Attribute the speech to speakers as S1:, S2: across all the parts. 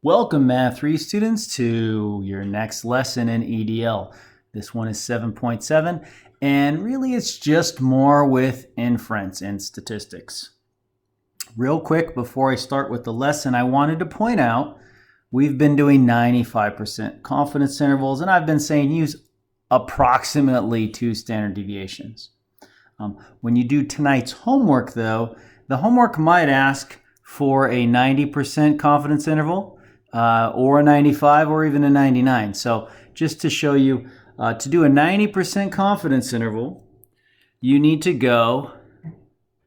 S1: Welcome, Math 3 students, to your next lesson in EDL. This one is 7.7, and really it's just more with inference and statistics. Real quick, before I start with the lesson, I wanted to point out we've been doing 95% confidence intervals, and I've been saying use approximately 2 standard deviations. When you do tonight's homework, though, the homework might ask for a 90% confidence interval, or a 95 or even a 99. So just to show you, to do a 90% confidence interval, you need to go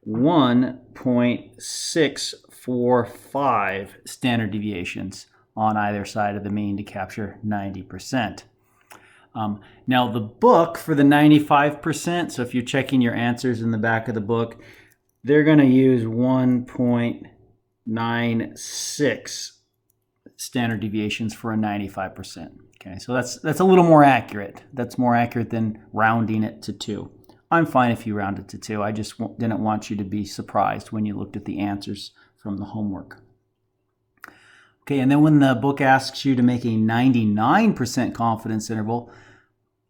S1: 1.645 standard deviations on either side of the mean to capture 90%. Now the book for the 95%, so if you're checking your answers in the back of the book, they're going to use 1.96 standard deviations for a 95%. Okay, so that's a little more accurate. That's more accurate than rounding it to 2. I'm fine if you round it to 2. I just didn't want you to be surprised when you looked at the answers from the homework. Okay, and then when the book asks you to make a 99% confidence interval,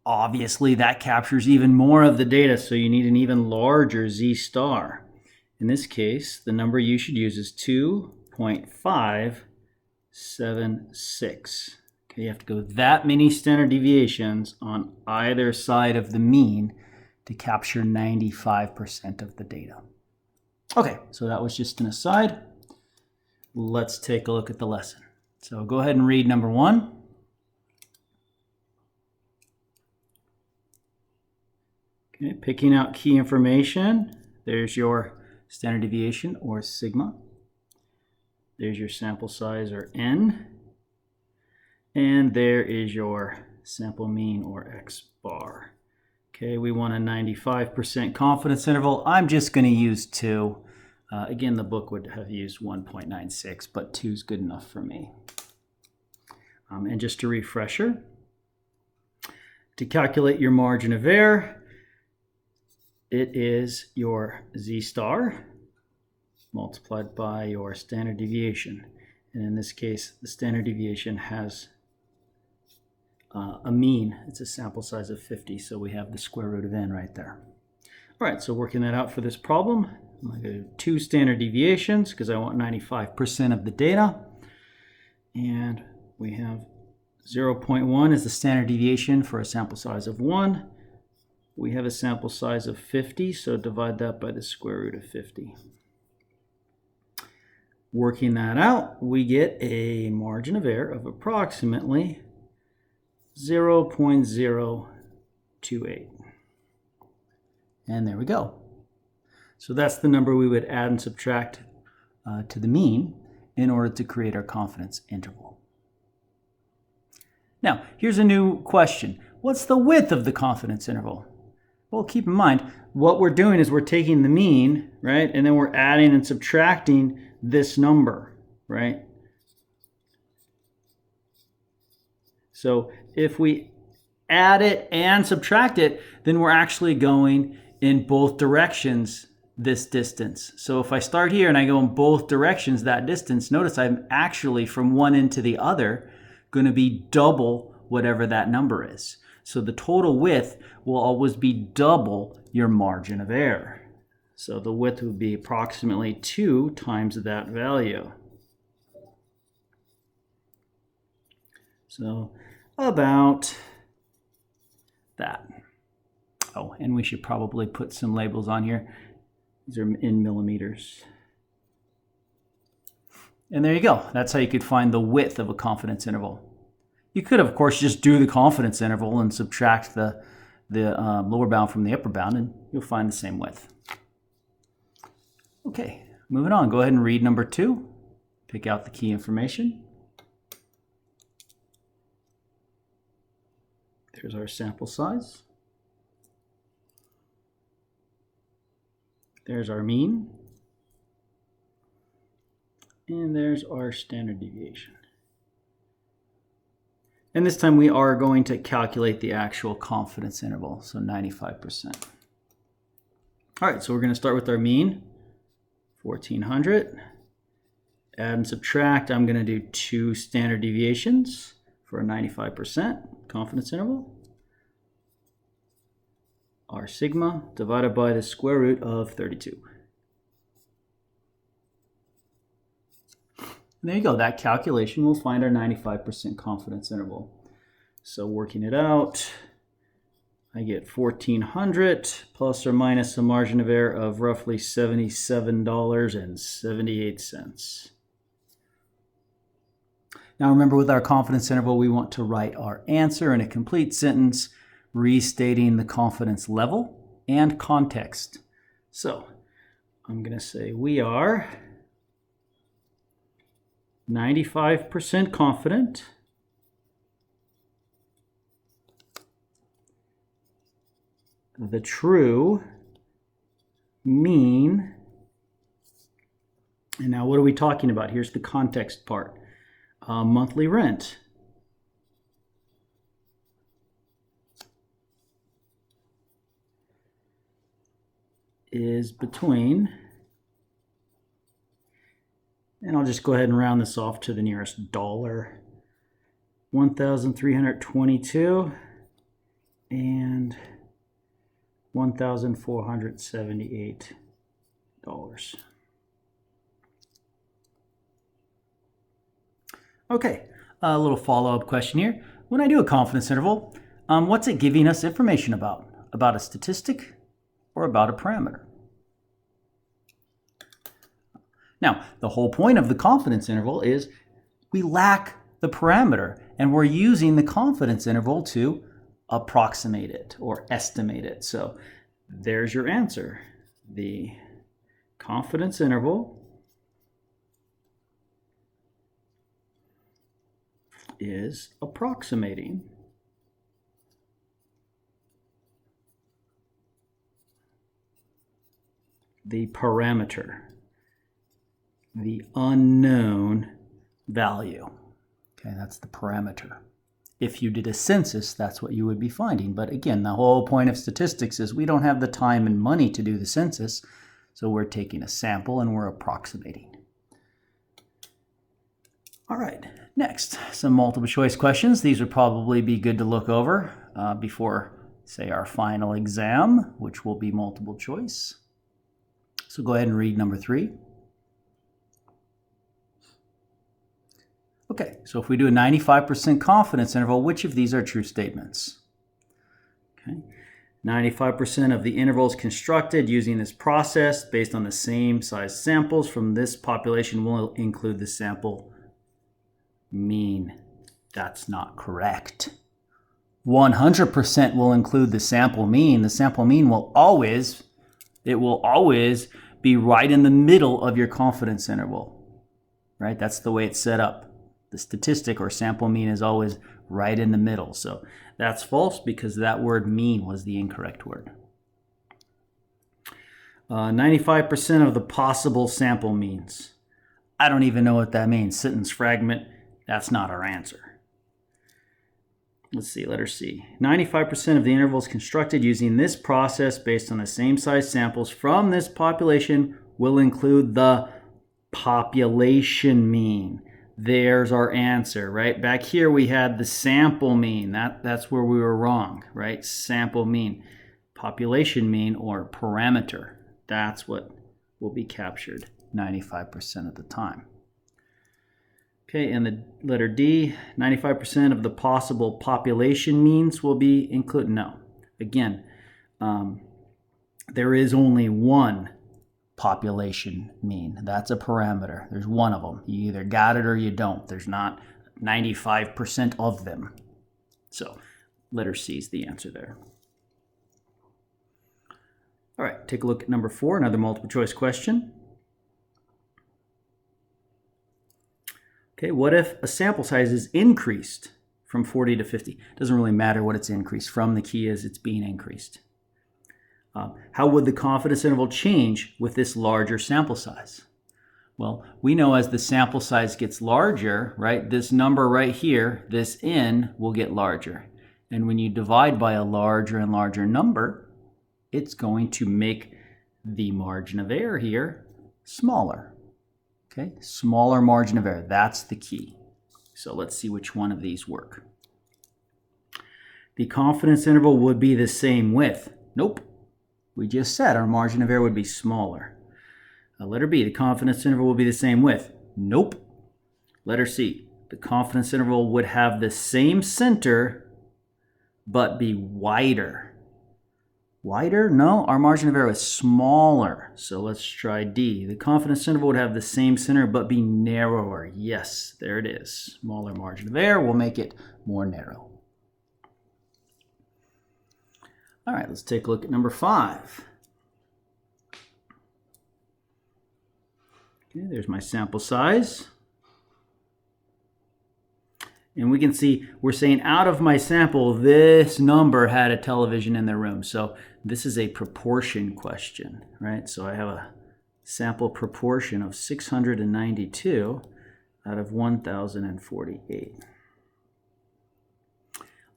S1: obviously that captures even more of the data, so you need an even larger Z star. In this case, the number you should use is 2.576. Okay, you have to go that many standard deviations on either side of the mean to capture 95% of the data. Okay, so that was just an aside. Let's take a look at the lesson. So go ahead and read number 1. Okay, picking out key information. There's your standard deviation, or sigma. There's your sample size, or n. And there is your sample mean, or x bar. Okay, we want a 95% confidence interval. I'm just going to use 2. Again, the book would have used 1.96, but 2 is good enough for me. And just a refresher, to calculate your margin of error, it is your Z star multiplied by your standard deviation. And in this case, the standard deviation has a mean. It's a sample size of 50, so we have the square root of n right there. All right, so working that out for this problem, I'm going to do 2 standard deviations because I want 95% of the data. And we have 0.1 is the standard deviation for a sample size of 1. We have a sample size of 50, so divide that by the square root of 50. Working that out, we get a margin of error of approximately 0.028. And there we go. So that's the number we would add and subtract to the mean in order to create our confidence interval. Now, here's a new question. What's the width of the confidence interval? Well, keep in mind, what we're doing is we're taking the mean, right? And then we're adding and subtracting this number, right? So if we add it and subtract it, then we're actually going in both directions this distance. So if I start here and I go in both directions that distance, notice I'm actually from one end to the other going to be double whatever that number is. So the total width will always be double your margin of error. So the width would be approximately 2 times that value. So about that. Oh, and we should probably put some labels on here. These are in millimeters. And there you go. That's how you could find the width of a confidence interval. You could, of course, just do the confidence interval and subtract the lower bound from the upper bound, and you'll find the same width. Okay, moving on. Go ahead and read number 2. Pick out the key information. There's our sample size. There's our mean. And there's our standard deviation. And this time we are going to calculate the actual confidence interval, so 95%. All right, so we're going to start with our mean, 1400. add and subtract, I'm going to do 2 standard deviations for a 95% confidence interval. R sigma divided by the square root of 32. And there you go. That calculation will find our 95% confidence interval. So working it out, I get 1,400 plus or minus a margin of error of roughly $77.78. Now remember, with our confidence interval, we want to write our answer in a complete sentence, restating the confidence level and context. So I'm going to say we are 95% confident the true mean, and now what are we talking about? Here's the context part. Monthly rent is between, and I'll just go ahead and round this off to the nearest dollar, $1,322 and $1,478. Okay, a little follow-up question here. When I do a confidence interval, what's it giving us information about? About a statistic or about a parameter? Now, the whole point of the confidence interval is we lack the parameter, and we're using the confidence interval to approximate it or estimate it. So there's your answer. The confidence interval is approximating the parameter, the unknown value. Okay, that's the parameter. If you did a census, that's what you would be finding. But again, the whole point of statistics is we don't have the time and money to do the census, so we're taking a sample and we're approximating. All right, next, some multiple choice questions. These would probably be good to look over before, say, our final exam, which will be multiple choice. So go ahead and read number 3. Okay, so if we do a 95% confidence interval, which of these are true statements? Okay, 95% of the intervals constructed using this process based on the same size samples from this population will include the sample mean. That's not correct. 100% will include the sample mean. The sample mean will always be right in the middle of your confidence interval, right? That's the way it's set up. The statistic or sample mean is always right in the middle. So that's false because that word mean was the incorrect word. 95% of the possible sample means. I don't even know what that means. Sentence fragment. That's not our answer. Let's see, letter C. 95% of the intervals constructed using this process based on the same size samples from this population will include the population mean. There's our answer, right? Back here we had the sample mean. That's where we were wrong, right? Sample mean. Population mean or parameter. That's what will be captured 95% of the time. Okay, and the letter D, 95% of the possible population means will be included. No. Again, there is only one population mean. That's a parameter. There's one of them. You either got it or you don't. There's not 95% of them. So letter C is the answer there. All right, take a look at number 4, another multiple choice question. Okay, what if a sample size is increased from 40 to 50? It doesn't really matter what it's increased from. The key is it's being increased. How would the confidence interval change with this larger sample size? Well, we know as the sample size gets larger, right, this number right here, this n, will get larger. And when you divide by a larger and larger number, it's going to make the margin of error here smaller. Okay, smaller margin of error, that's the key. So let's see which one of these work. The confidence interval would be the same width. Nope. We just said our margin of error would be smaller. Letter B, the confidence interval will be the same width. Nope. Letter C, the confidence interval would have the same center but be wider. Wider? No, our margin of error is smaller. So let's try D. The confidence interval would have the same center but be narrower. Yes, there it is. Smaller margin of error will make it more narrow. All right, let's take a look at number 5. Okay, there's my sample size. And we can see we're saying out of my sample, this number had a television in their room. So this is a proportion question, right? So I have a sample proportion of 692 out of 1,048.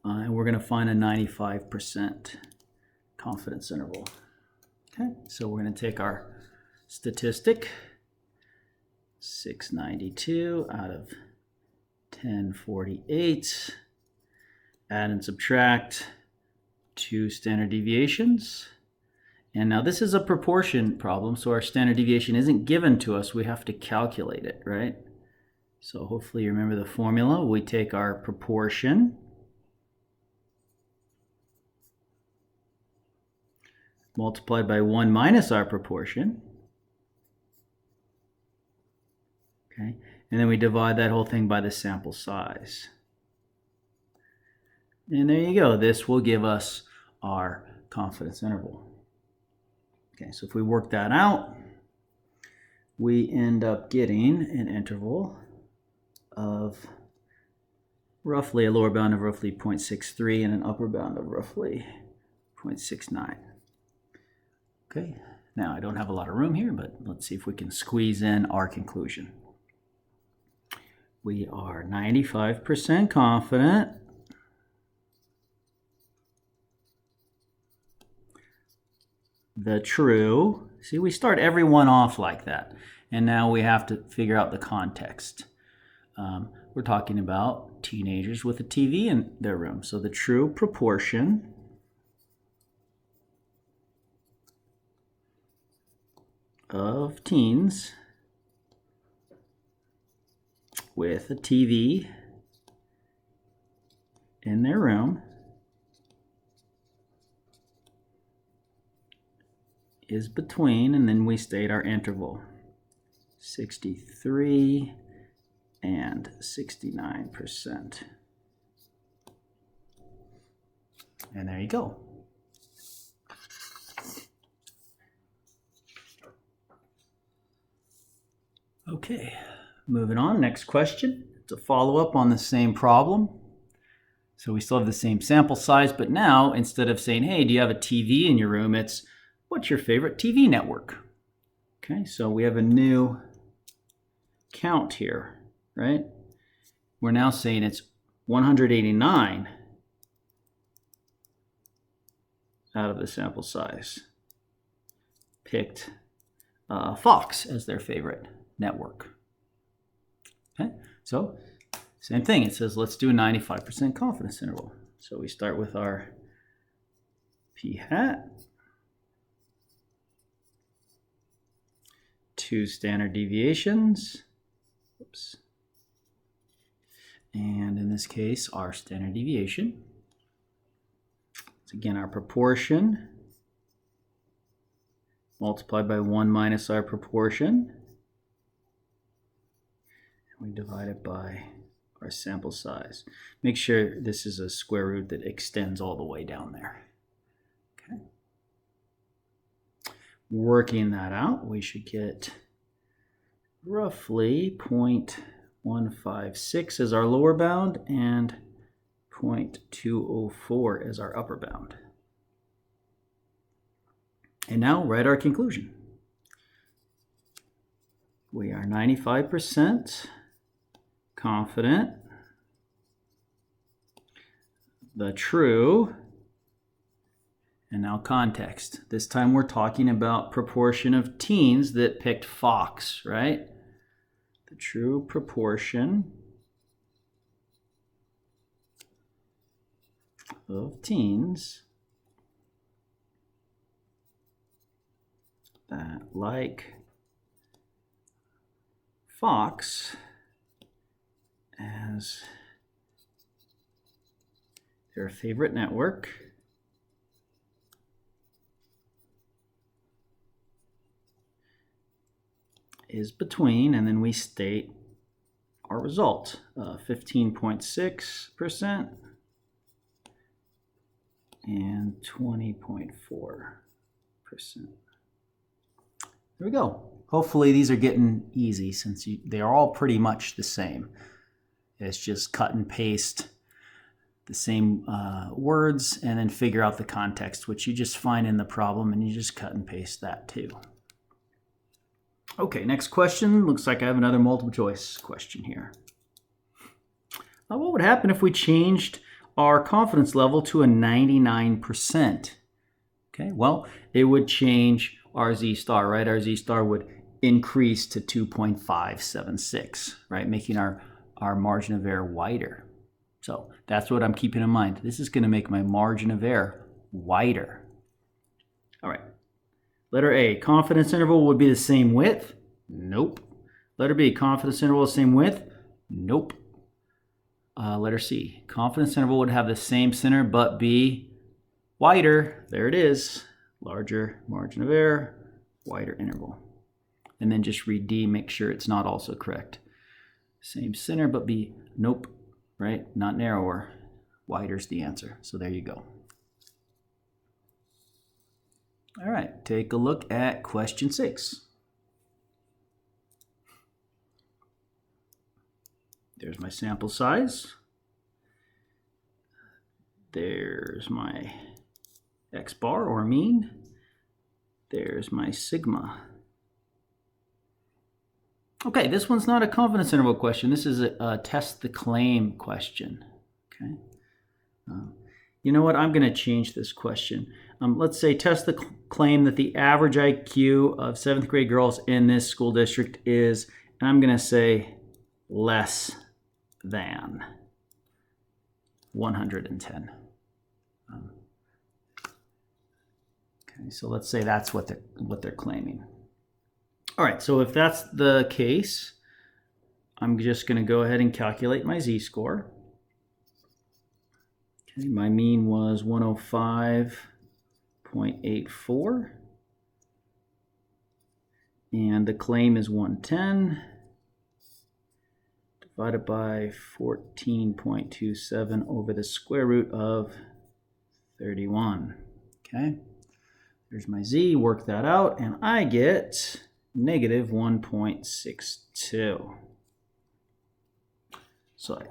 S1: And we're going to find a 95% confidence interval. Okay, so we're going to take our statistic, 692 out of 1048, add and subtract 2 standard deviations. And now this is a proportion problem, so our standard deviation isn't given to us. We have to calculate it, right? So hopefully you remember the formula. We take our proportion multiplied by 1 minus our proportion. Okay, and then we divide that whole thing by the sample size. And there you go. This will give us our confidence interval. Okay, so if we work that out, we end up getting an interval of roughly a lower bound of roughly 0.63 and an upper bound of roughly 0.69. Okay, now I don't have a lot of room here, but let's see if we can squeeze in our conclusion. We are 95% confident the true, see, we start everyone off like that, and now we have to figure out the context. We're talking about teenagers with a TV in their room, so the true proportion of teens with a TV in their room is between, and then we state our interval, 63 and 69%. And there you go. Okay, moving on, next question. It's a follow-up on the same problem. So we still have the same sample size, but now instead of saying, hey, do you have a TV in your room, it's, what's your favorite TV network? Okay, so we have a new count here, right? We're now saying it's 189 out of the sample size picked Fox as their favorite network. Okay, so same thing. It says let's do a 95% confidence interval. So we start with our p hat, 2 standard deviations. Oops. And in this case, our standard deviation. It's again our proportion multiplied by 1 minus our proportion. And we divide it by our sample size. Make sure this is a square root that extends all the way down there. Okay. Working that out, we should get roughly 0.156 as our lower bound and 0.204 as our upper bound. And now write our conclusion. We are 95% confident the true, and now context. This time we're talking about proportion of teens that picked Fox, right? the true proportion of teens that like Fox as their favorite network is between, and then we state our result, 15.6% and 20.4%. There we go. Hopefully these are getting easy since they are all pretty much the same. It's just cut and paste the same words and then figure out the context, which you just find in the problem, and you just cut and paste that too. Okay, next question. Looks like I have another multiple choice question here. What would happen if we changed our confidence level to a 99%? Okay, well, it would change our z-star, right? Our z-star would increase to 2.576, right? Making our margin of error wider. So that's what I'm keeping in mind. This is going to make my margin of error wider. All right. Letter A, confidence interval would be the same width. Nope. Letter B, confidence interval the same width. Nope. Letter C, confidence interval would have the same center but be wider. There it is. Larger margin of error, wider interval. And then just read D, make sure it's not also correct. Same center but be, nope, right? Not narrower. Wider's the answer. So there you go. All right, take a look at question 6. There's my sample size. There's my X bar or mean. There's my sigma. Okay, this one's not a confidence interval question. This is a test the claim question. Okay. You know what? I'm going to change this question. Let's say test the claim that the average IQ of 7th grade girls in this school district is, and I'm going to say less than 110. Okay, so let's say that's what they're claiming. All right, so if that's the case, I'm just going to go ahead and calculate my z-score. Okay, my mean was 105.84, and the claim is 110 divided by 14.27 over the square root of 31. Okay, there's my z, work that out, and I get negative 1.62. So I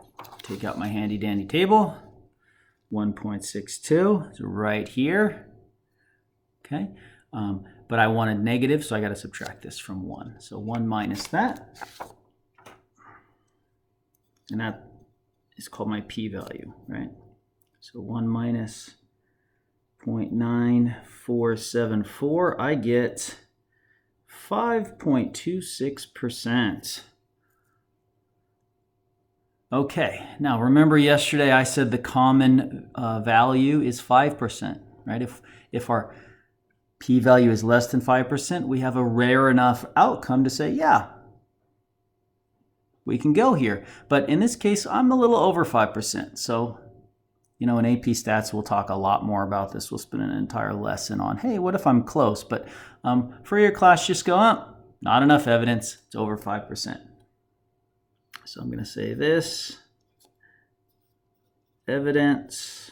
S1: take out my handy dandy table. 1.62 is right here. Okay, but I wanted negative, so I got to subtract this from 1. So 1 minus that, and that is called my p-value, right? So 1 minus 0.9474, I get 5.26%. Okay, now remember yesterday I said the common value is 5%, right? If our p-value is less than 5%, we have a rare enough outcome to say, yeah, we can go here. But in this case, I'm a little over 5%. So, you know, in AP Stats, we'll talk a lot more about this. We'll spend an entire lesson on, hey, what if I'm close? But for your class, just go, not enough evidence. It's over 5%. So I'm going to say this, evidence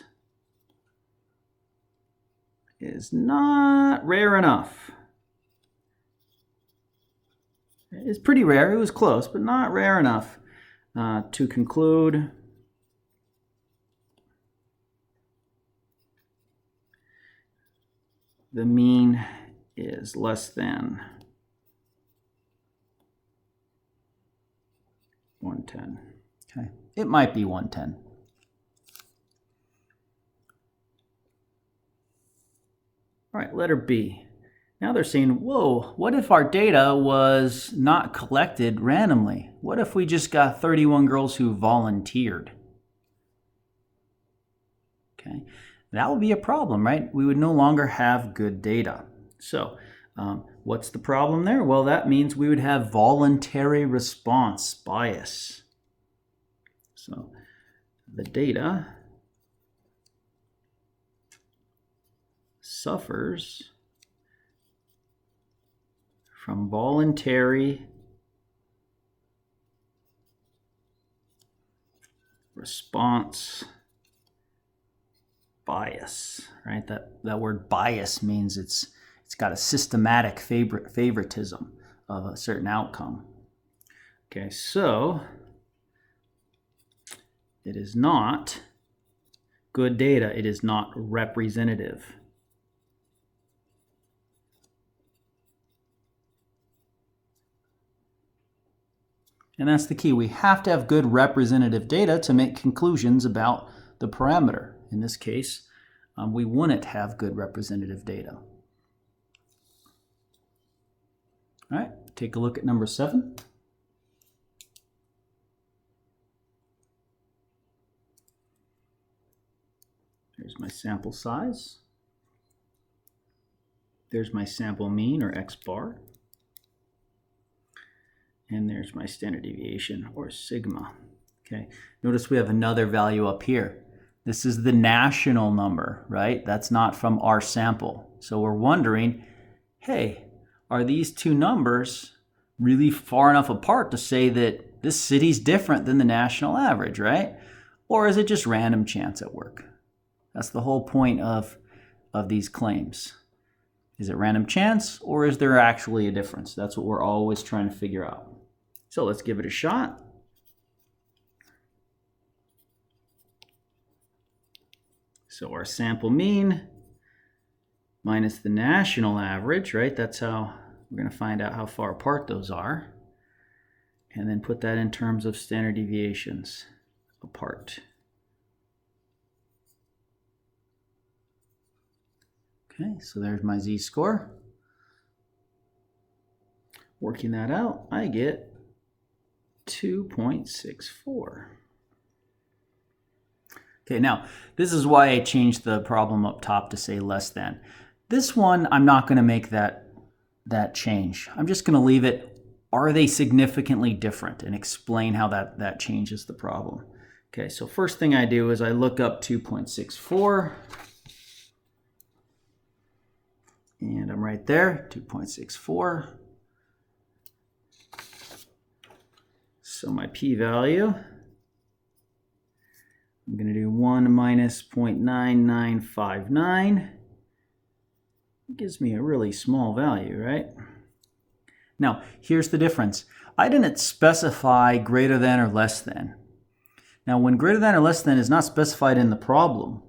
S1: is not rare enough. It's pretty rare. It was close, but not rare enough to conclude the mean is less than 110. Okay, it might be 110. All right, letter B. Now they're saying, whoa, what if our data was not collected randomly? What if we just got 31 girls who volunteered? Okay, that would be a problem, right? We would no longer have good data. So what's the problem there? Well, that means we would have voluntary response bias. So the data suffers from voluntary response bias, right? That word bias means it's got a systematic favoritism of a certain outcome. Okay, so it is not good data. It is not representative. And that's the key. We have to have good representative data to make conclusions about the parameter. In this case, we wouldn't have good representative data. All right, take a look at number 7. There's my sample size. There's my sample mean, or X bar. And there's my standard deviation, or sigma. Okay, notice we have another value up here. This is the national number, right? That's not from our sample. So we're wondering, hey, are these two numbers really far enough apart to say that this city's different than the national average, right? Or is it just random chance at work? That's the whole point of these claims. Is it random chance, or is there actually a difference? That's what we're always trying to figure out. So let's give it a shot. So our sample mean minus the national average, right? That's how we're going to find out how far apart those are. And then put that in terms of standard deviations apart. Okay, so there's my z-score. Working that out, I get 2.64. Okay, now this is why I changed the problem up top to say less than. This one, I'm not going to make that change. I'm just going to leave it, are they significantly different, and explain how that changes the problem. Okay, so first thing I do is I look up 2.64. And I'm right there, 2.64. So my p-value, I'm going to do 1 minus 0.9959. It gives me a really small value, right? Now, here's the difference. I didn't specify greater than or less than. Now, when greater than or less than is not specified in the problem,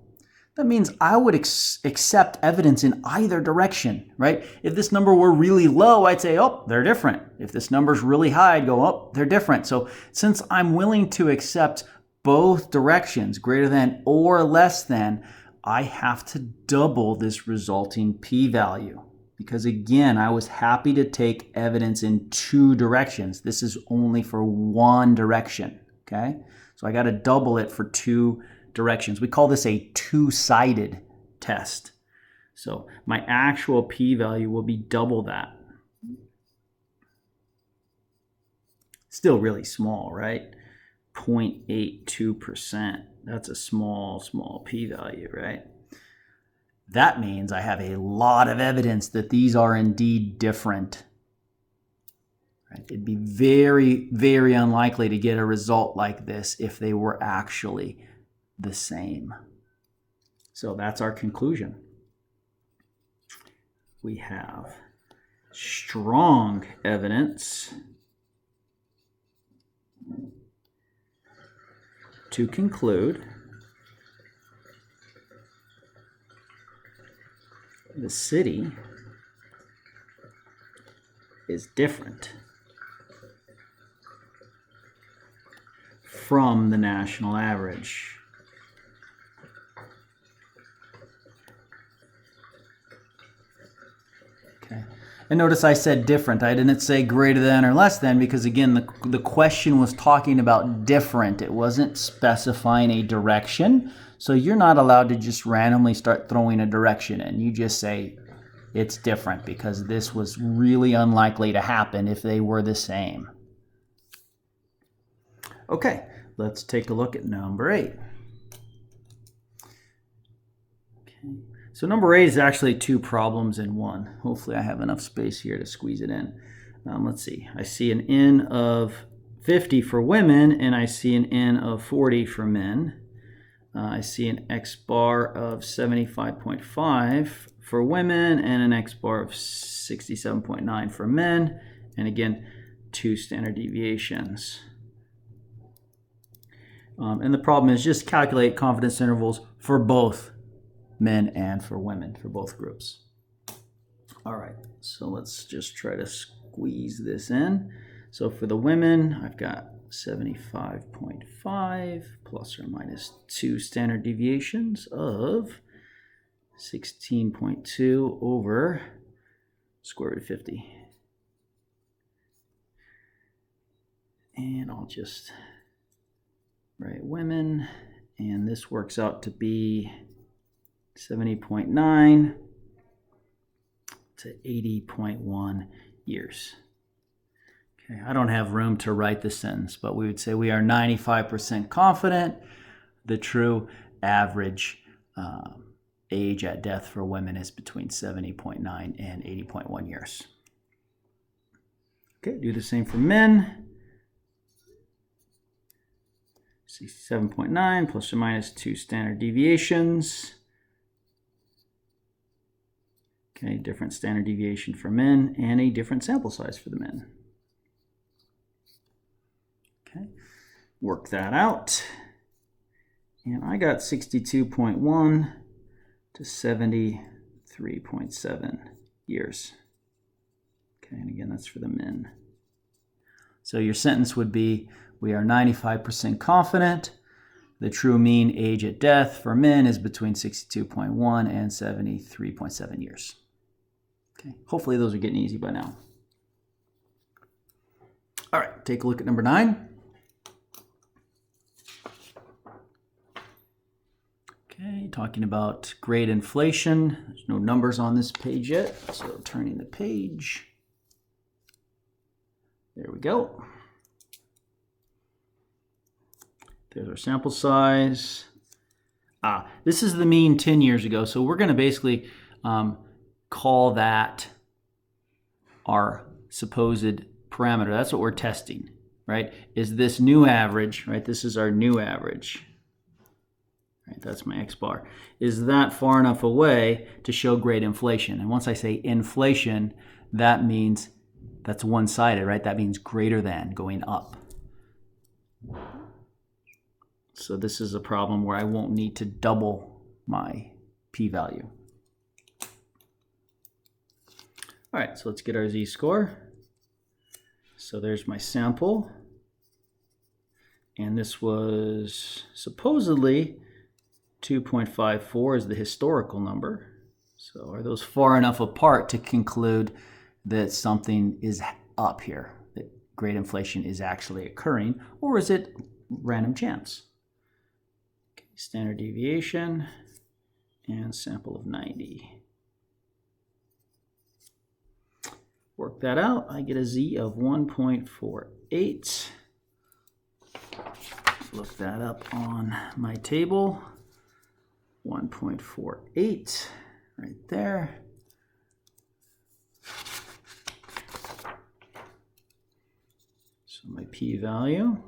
S1: that means I would accept evidence in either direction, right? If this number were really low, I'd say, oh, they're different. If this number's really high, I'd go, oh, they're different. So since I'm willing to accept both directions, greater than or less than, I have to double this resulting p-value. Because again, I was happy to take evidence in two directions. This is only for one direction, okay? So I got to double it for two directions. We call this a two-sided test. So my actual p-value will be double that. Still really small, right? 0.82%. That's a small p-value, right? That means I have a lot of evidence that these are indeed different. Right? It'd be very, very unlikely to get a result like this if they were actually the same. So that's our conclusion. We have strong evidence to conclude the city is different from the national average. Okay. And notice I said different. I didn't say greater than or less than because, again, the question was talking about different. It wasn't specifying a direction. So you're not allowed to just randomly start throwing a direction in. You just say it's different because this was really unlikely to happen if they were the same. Okay, let's take a look at number 8. Okay. So number 8 is actually 2 problems in one. Hopefully I have enough space here to squeeze it in. Let's see. I see an N of 50 for women, and I see an N of 40 for men. I see an X bar of 75.5 for women, and an X bar of 67.9 for men. And again, 2 standard deviations. And the problem is just calculate confidence intervals for both men and for women, for both groups. All right, so let's just try to squeeze this in. So for the women, I've got 75.5 plus or minus 2 standard deviations of 16.2 over square root of 50. And I'll just write women, and this works out to be 70.9 to 80.1 years. Okay, I don't have room to write the sentence, but we would say we are 95% confident the true average age at death for women is between 70.9 and 80.1 years. Okay, do the same for men. 67.9 plus or minus 2 standard deviations. Okay, different standard deviation for men and a different sample size for the men. Okay, work that out. And I got 62.1 to 73.7 years. Okay, and again, that's for the men. So your sentence would be, we are 95% confident the true mean age at death for men is between 62.1 and 73.7 years. Okay, hopefully those are getting easy by now. All right, take a look at number 9. Okay, talking about grade inflation. There's no numbers on this page yet, so turning the page. There we go. There's our sample size. This is the mean 10 years ago, so we're going to basically call that our supposed parameter. That's what we're testing, right? Is this new average, right? This is our new average. Right, that's my X bar. Is that far enough away to show grade inflation? And once I say inflation, that means that's one-sided, right? That means greater than, going up. So this is a problem where I won't need to double my p-value. All right, so let's get our z-score. So there's my sample. And this was supposedly 2.54 is the historical number. So are those far enough apart to conclude that something is up here, that grade inflation is actually occurring, or is it random chance? Okay, standard deviation and sample of 90. Work that out. I get a z of 1.48. Look that up on my table. 1.48 right there. So my p-value.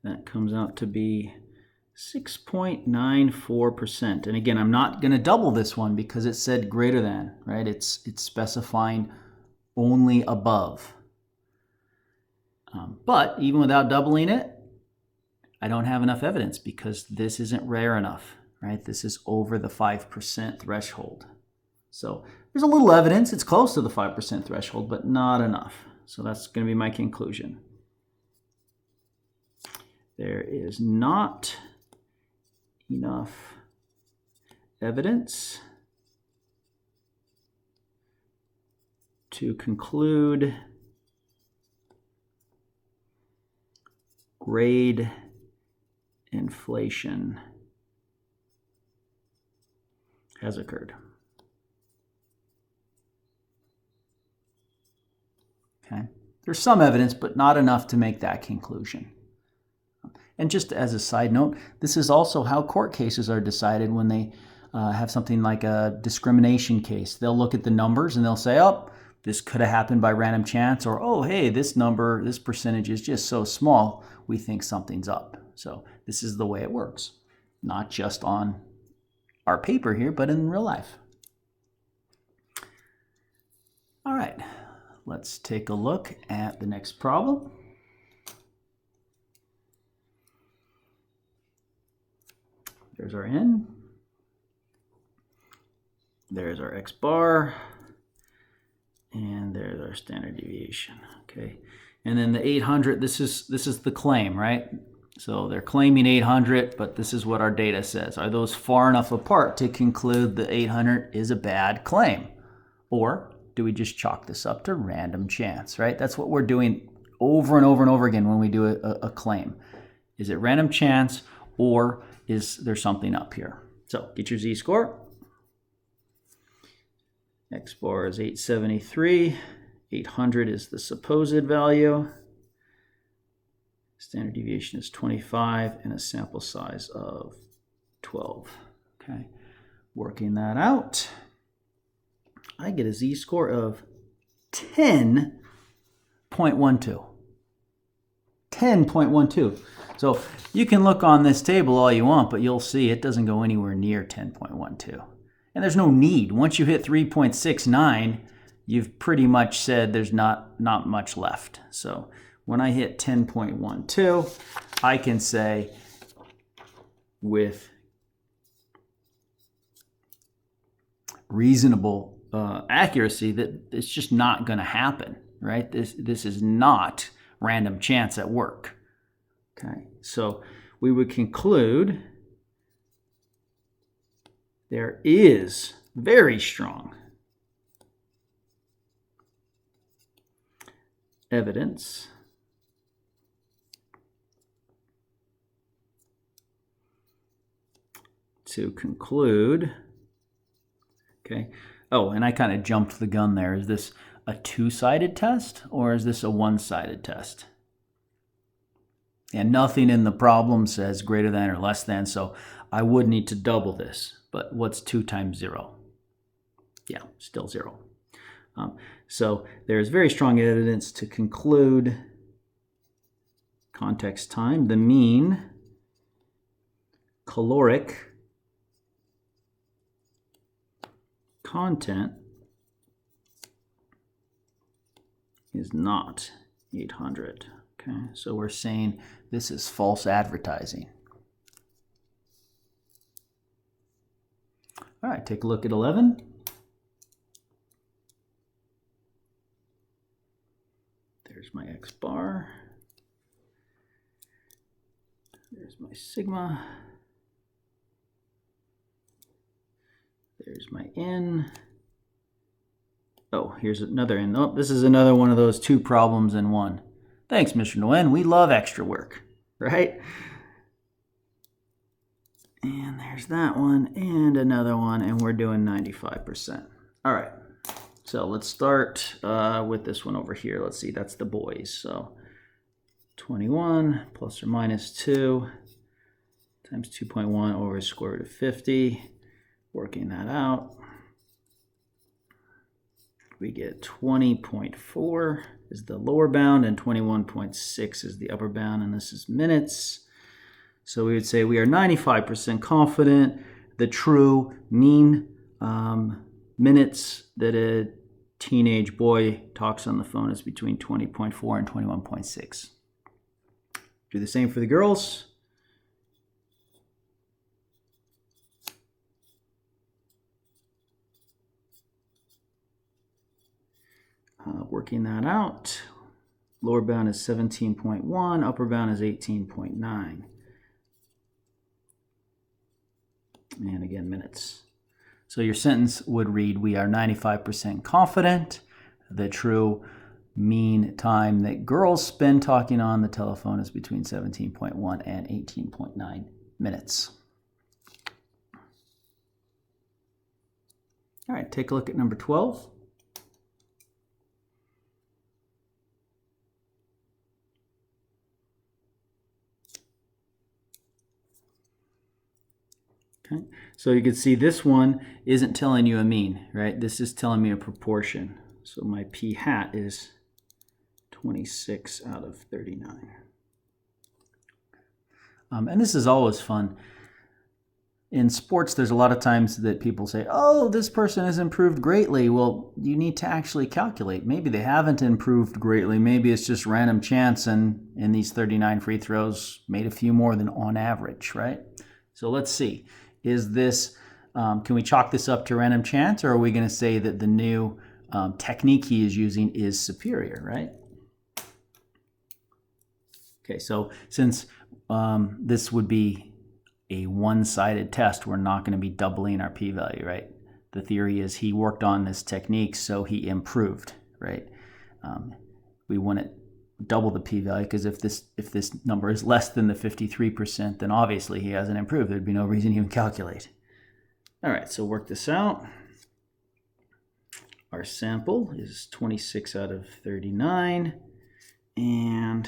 S1: That comes out to be 6.94%. And again, I'm not going to double this one because it said greater than, right? It's specifying only above. But even without doubling it, I don't have enough evidence because this isn't rare enough, right? This is over the 5% threshold. So there's a little evidence. It's close to the 5% threshold, but not enough. So that's going to be my conclusion. There is not enough evidence to conclude grade inflation has occurred. Okay. There's some evidence, but not enough to make that conclusion. And just as a side note, this is also how court cases are decided when they have something like a discrimination case. They'll look at the numbers and they'll say, oh, this could have happened by random chance, or, oh, hey, this number, this percentage is just so small, we think something's up. So this is the way it works, not just on our paper here, but in real life. All right, let's take a look at the next problem. There's our n. There's our x bar. And there's our standard deviation. Okay. And then the 800, this is the claim, right? So they're claiming 800, but this is what our data says. Are those far enough apart to conclude the 800 is a bad claim? Or do we just chalk this up to random chance, right? That's what we're doing over and over and over again when we do a claim. Is it random chance, or is there something up here? So get your z-score. X bar is 873. 800 is the supposed value. Standard deviation is 25 and a sample size of 12. Okay, working that out, I get a z-score of 10.12. 10.12. So you can look on this table all you want, but you'll see it doesn't go anywhere near 10.12. And there's no need. Once you hit 3.69, you've pretty much said there's not much left. So when I hit 10.12, I can say with reasonable accuracy that it's just not going to happen, right? This is not random chance at work. Okay, so we would conclude there is very strong evidence to conclude, okay. Oh, and I kind of jumped the gun there. Is this a two-sided test or is this a one-sided test? And nothing in the problem says greater than or less than, so I would need to double this. But what's 2 times 0? Yeah, still 0. So there's very strong evidence to conclude, context time, the mean caloric content is not 800. Okay, so we're saying this is false advertising. All right, take a look at 11. There's my x bar. There's my sigma. There's my n. Oh, here's another n. Oh, this is another one of those 2 problems in one. Thanks, Mr. Nguyen. We love extra work, right? And there's that one and another one, and we're doing 95%. All right, so let's start with this one over here. Let's see, that's the boys. So 21 plus or minus 2 times 2.1 over square root of 50. Working that out, we get 20.4 is the lower bound and 21.6 is the upper bound, and this is minutes. So we would say we are 95% confident the true mean minutes that a teenage boy talks on the phone is between 20.4 and 21.6. Do the same for the girls. Working that out, lower bound is 17.1, upper bound is 18.9. and again minutes. So your sentence would read, we are 95% confident the true mean time that girls spend talking on the telephone is between 17.1 and 18.9 minutes. All right, take a look at number 12. Okay, so you can see this one isn't telling you a mean, right? This is telling me a proportion. So my p hat is 26 out of 39. And this is always fun. In sports, there's a lot of times that people say, oh, this person has improved greatly. Well, you need to actually calculate. Maybe they haven't improved greatly. Maybe it's just random chance, and in these 39 free throws, made a few more than on average, right? So let's see. Is this, can we chalk this up to random chance, or are we going to say that the new technique he is using is superior, right? Okay, so since this would be a one-sided test, we're not going to be doubling our p-value, right? The theory is he worked on this technique, so he improved, right? We want to double the p-value because if this number is less than the 53%, then obviously he hasn't improved. There'd be no reason to even calculate. All right, so work this out. Our sample is 26 out of 39, and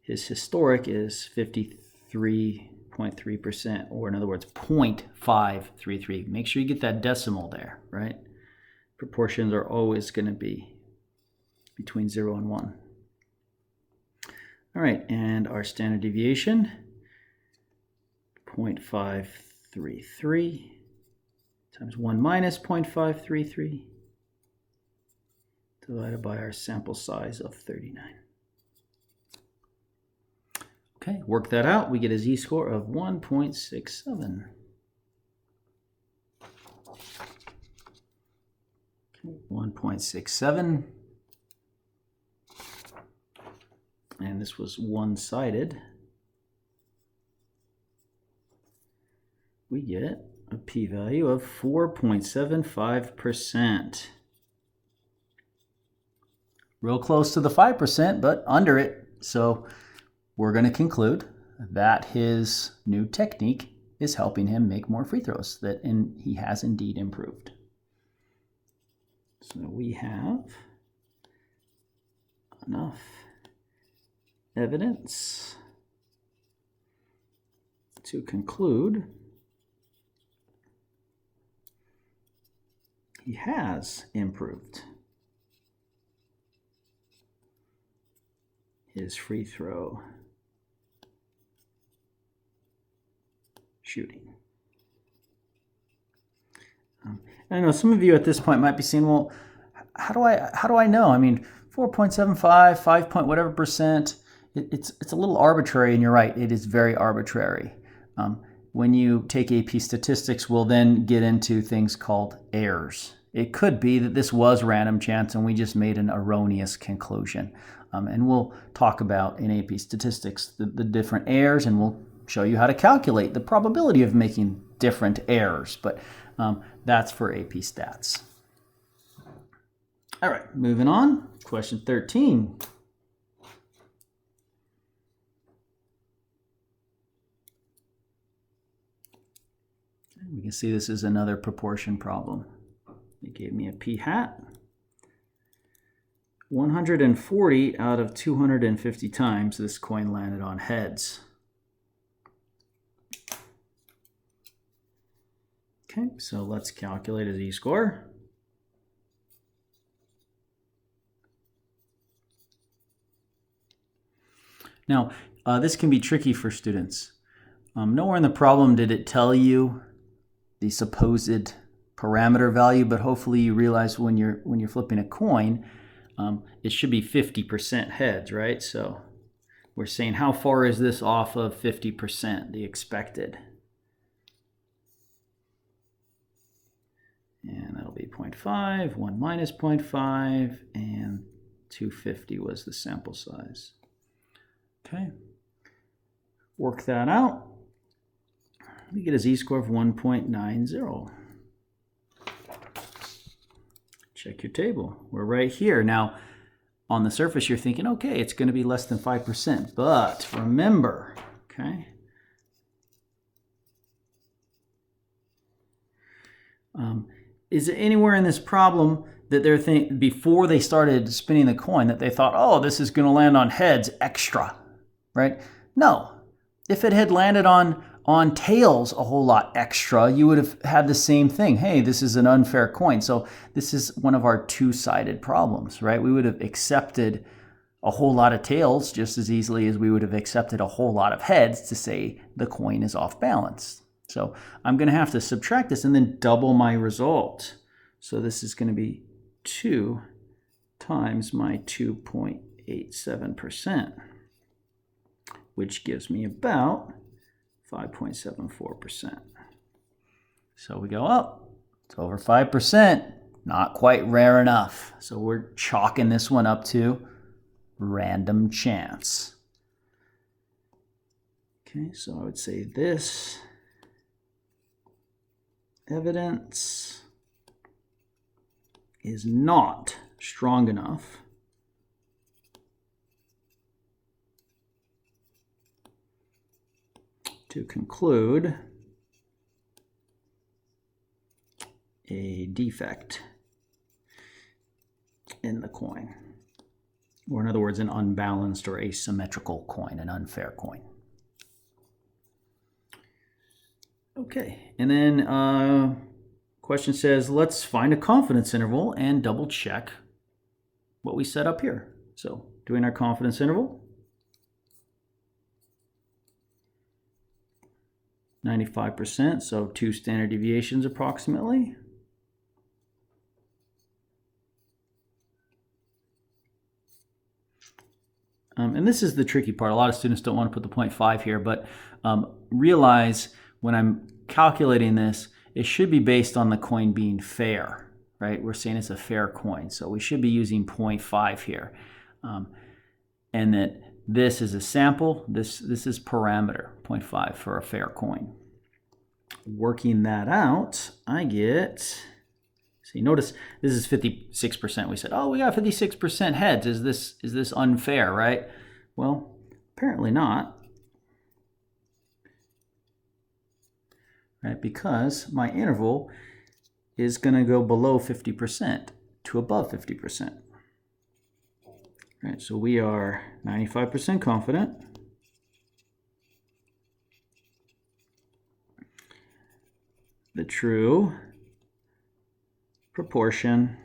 S1: his historic is 53.3%, or in other words, 0.533. Make sure you get that decimal there, right? Proportions are always going to be between 0 and 1. All right, and our standard deviation, 0.533 times 1 minus 0.533 divided by our sample size of 39. Okay, work that out. We get a z-score of 1.67. Okay, 1.67. And this was one-sided. We get a p-value of 4.75%. Real close to the 5%, but under it. So we're going to conclude that his new technique is helping him make more free throws, he has indeed improved. So we have enough evidence to conclude he has improved his free throw shooting. I know some of you at this point might be saying, well, how do I know? I mean, 4.75, 5 point whatever percent, it's a little arbitrary, and you're right, it is very arbitrary. When you take AP statistics, we'll then get into things called errors. It could be that this was random chance and we just made an erroneous conclusion. And we'll talk about in AP statistics the different errors, and we'll show you how to calculate the probability of making different errors. But that's for AP stats. All right, moving on. Question 13. We can see this is another proportion problem. It gave me a p hat. 140 out of 250 times this coin landed on heads. Okay, so let's calculate a z-score. Now, this can be tricky for students. Nowhere in the problem did it tell you the supposed parameter value, but hopefully you realize when you're flipping a coin, it should be 50% heads, right? So we're saying how far is this off of 50%, the expected? And that'll be 0.5, 1 minus 0.5, and 250 was the sample size. Okay, work that out. we get a z-score of 1.90. Check your table. We're right here. Now, on the surface, you're thinking, okay, it's going to be less than 5%. But remember, okay, is it anywhere in this problem that they're thinking, before they started spinning the coin, that they thought, oh, this is going to land on heads extra, right? No. If it had landed on tails a whole lot extra, you would have had the same thing. Hey, this is an unfair coin. So this is one of our two-sided problems, right? We would have accepted a whole lot of tails just as easily as we would have accepted a whole lot of heads to say the coin is off balance. So I'm going to have to subtract this and then double my result. So this is going to be 2 times my 2.87%, which gives me about 5.74%. So we go up. It's over 5%. Not quite rare enough. So we're chalking this one up to random chance. Okay, so I would say this evidence is not strong enough to conclude a defect in the coin, or in other words, an unbalanced or asymmetrical coin, an unfair coin. Okay, and then question says, let's find a confidence interval and double check what we set up here. So doing our confidence interval, 95%, so 2 standard deviations approximately. And this is the tricky part. A lot of students don't want to put the 0.5 here, but realize when I'm calculating this, it should be based on the coin being fair, right? We're saying it's a fair coin, so we should be using 0.5 here. And that this is a sample, this is parameter, 0.5 for a fair coin. Working that out, I get, see, notice this is 56%. We said, oh, we got 56% heads. Is this unfair, right? Well, apparently not. Right, because my interval is going to go below 50% to above 50%. Right, so we are 95% confident. The true proportion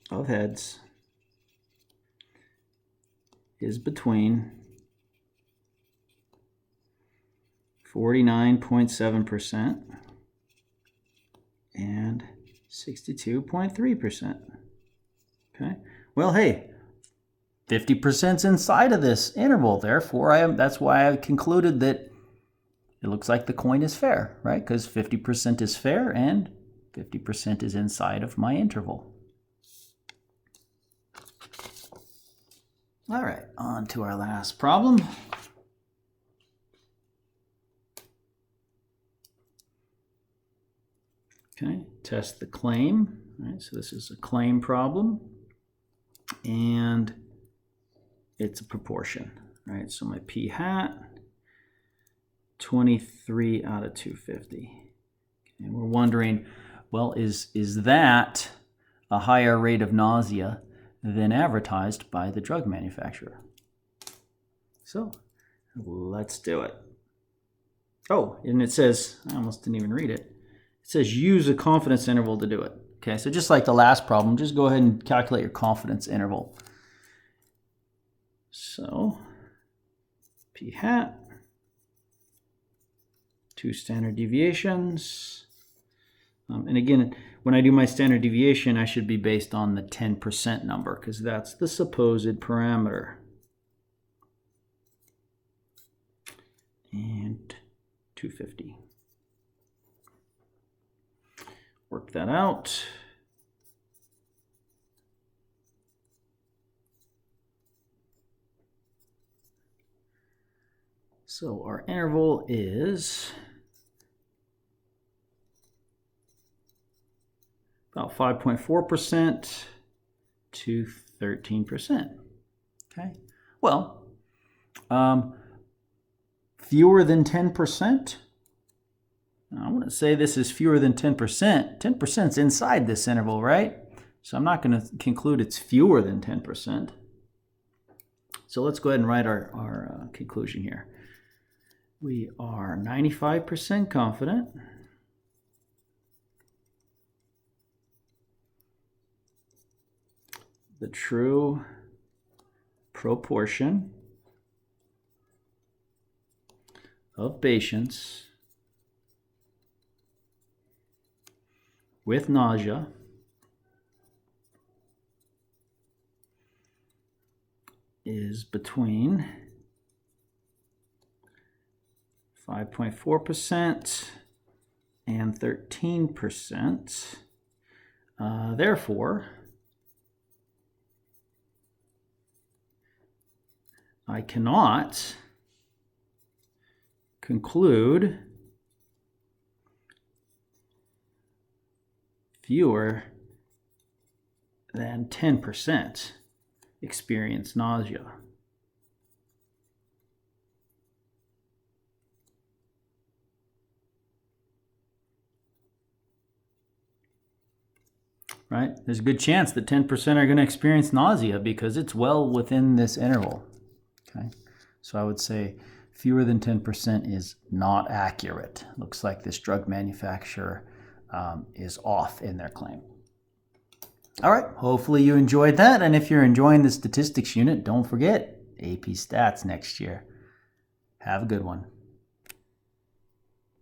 S1: of heads is between 49.7% and 62.3%. Okay. Well, hey, 50% is inside of this interval. Therefore, that's why I concluded that it looks like the coin is fair, right? Because 50% is fair and 50% is inside of my interval. All right, on to our last problem. Okay, test the claim. All right, so this is a claim problem, and it's a proportion. Right, so my p hat, 23 out of 250. And we're wondering, well, is that a higher rate of nausea than advertised by the drug manufacturer? So let's do it. Oh, and it says, I almost didn't even read it. It says use a confidence interval to do it. Okay, so just like the last problem, just go ahead and calculate your confidence interval. So p hat, 2 standard deviations. And again, when I do my standard deviation, I should be based on the 10% number because that's the supposed parameter. And 250. Work that out. So our interval is about 5.4% to 13%. Okay. Well, fewer than 10%. I want to say this is fewer than 10%. 10% is inside this interval, right? So I'm not going to conclude it's fewer than 10%. So let's go ahead and write our conclusion here. We are 95% confident the true proportion of patients with nausea is between 5.4% and 13%. Therefore, I cannot conclude fewer than 10% experience nausea. Right? There's a good chance that 10% are going to experience nausea because it's well within this interval. Okay? So I would say fewer than 10% is not accurate. Looks like this drug manufacturer is off in their claim. All right, hopefully you enjoyed that. And if you're enjoying the statistics unit, don't forget AP Stats next year. Have a good one.